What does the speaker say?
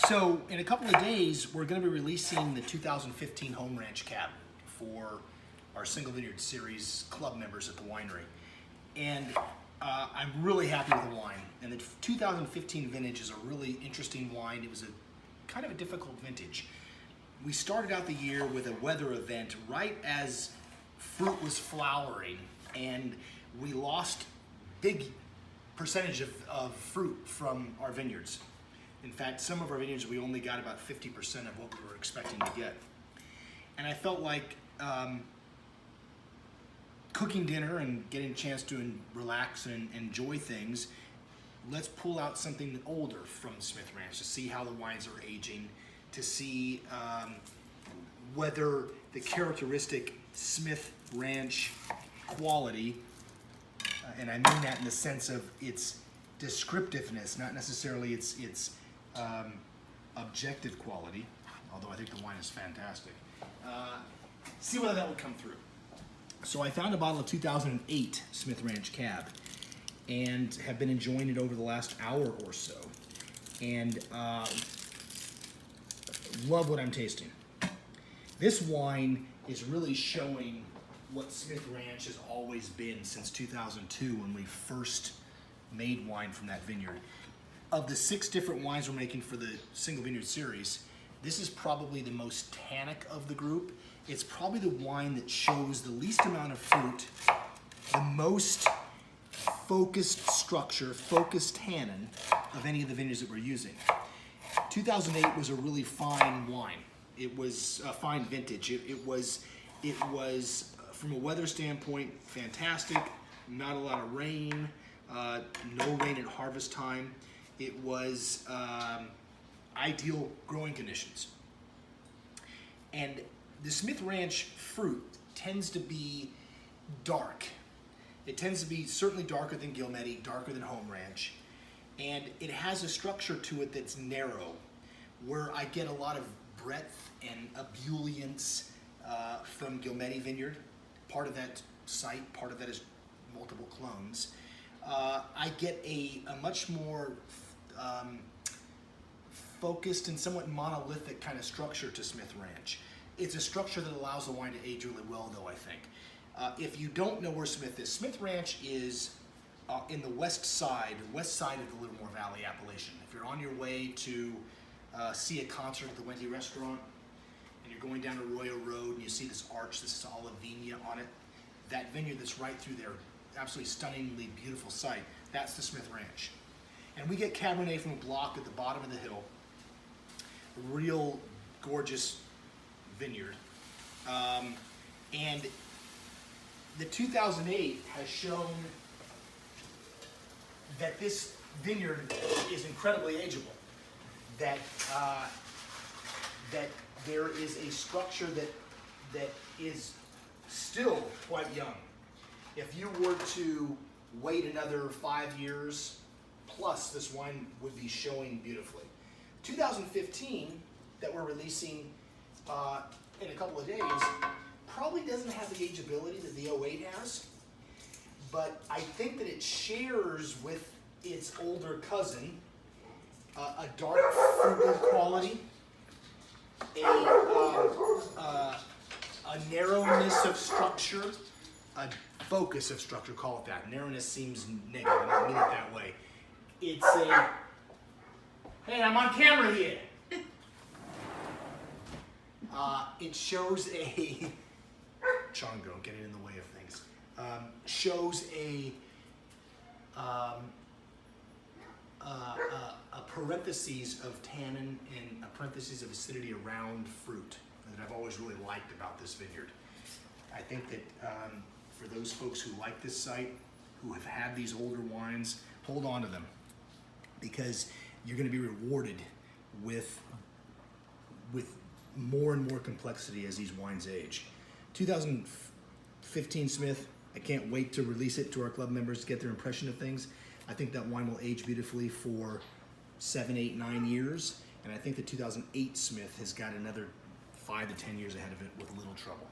So in a couple of days, we're going to be releasing the 2015 Home Ranch Cab for our Single Vineyard Series club members at the winery. And I'm really happy with the wine. And the 2015 vintage is a really interesting wine. It was a kind of a difficult vintage. We started out the year with a weather event right as fruit was flowering, and we lost big percentage of fruit from our vineyards. In fact, some of our vineyards, we only got about 50% of what we were expecting to get. And I felt like cooking dinner and getting a chance to relax and enjoy things, let's pull out something older from Smith Ranch to see how the wines are aging, to see whether the characteristic Smith Ranch quality, and I mean that in the sense of its descriptiveness, not necessarily its objective quality, although I think the wine is fantastic, see whether that would come through. So I found a bottle of 2008 Smith Ranch Cab and have been enjoying it over the last hour or so, and love what I'm tasting. This wine is really showing what Smith Ranch has always been since 2002 when we first made wine from that vineyard. Of the 6 different wines we're making for the Single Vineyard Series, this is probably the most tannic of the group. It's probably the wine that shows the least amount of fruit, the most focused structure, focused tannin of any of the vineyards that we're using. 2008 was a really fine wine. It was a fine vintage. It was from a weather standpoint, fantastic. Not a lot of rain, no rain at harvest time. It was ideal growing conditions. And the Smith Ranch fruit tends to be dark. It tends to be certainly darker than Gilmetti, darker than Home Ranch. And it has a structure to it that's narrow, where I get a lot of breadth and ebullience from Gilmetti Vineyard. Part of that site, part of that is multiple clones. I get a much more focused and somewhat monolithic kind of structure to Smith Ranch. It's a structure that allows the wine to age really well, though, I think. If you don't know where Smith Ranch is in the west side of the Livermore Valley appellation. If you're on your way to see a concert at the Wendy restaurant, and you're going down Arroyo Road and you see this arch, this Olivina on it, that vineyard that's right through there, absolutely stunningly beautiful site, that's the Smith Ranch. And we get Cabernet from a block at the bottom of the hill, a real gorgeous vineyard. And the 2008 has shown that this vineyard is incredibly ageable, that there is a structure that is still quite young. If you were to wait another 5 years plus, this wine would be showing beautifully. 2015 that we're releasing in a couple of days probably doesn't have the ageability that the 08 has, but I think that it shares with its older cousin a dark frugal quality, a narrowness of structure, a focus of structure, call it that. Narrowness seems negative, I don't mean it that way. It's a, hey, I'm on camera here. It shows a, Chongo, getting in the way of things, shows a parentheses of tannin and a parentheses of acidity around fruit that I've always really liked about this vineyard. I think that for those folks who like this site, who have had these older wines, hold on to them, because you're going to be rewarded with more and more complexity as these wines age. 2015 Smith, I can't wait to release it to our club members to get their impression of things. I think that wine will age beautifully for 7, 8, 9 years, and I think the 2008 Smith has got another 5 to 10 years ahead of it with little trouble.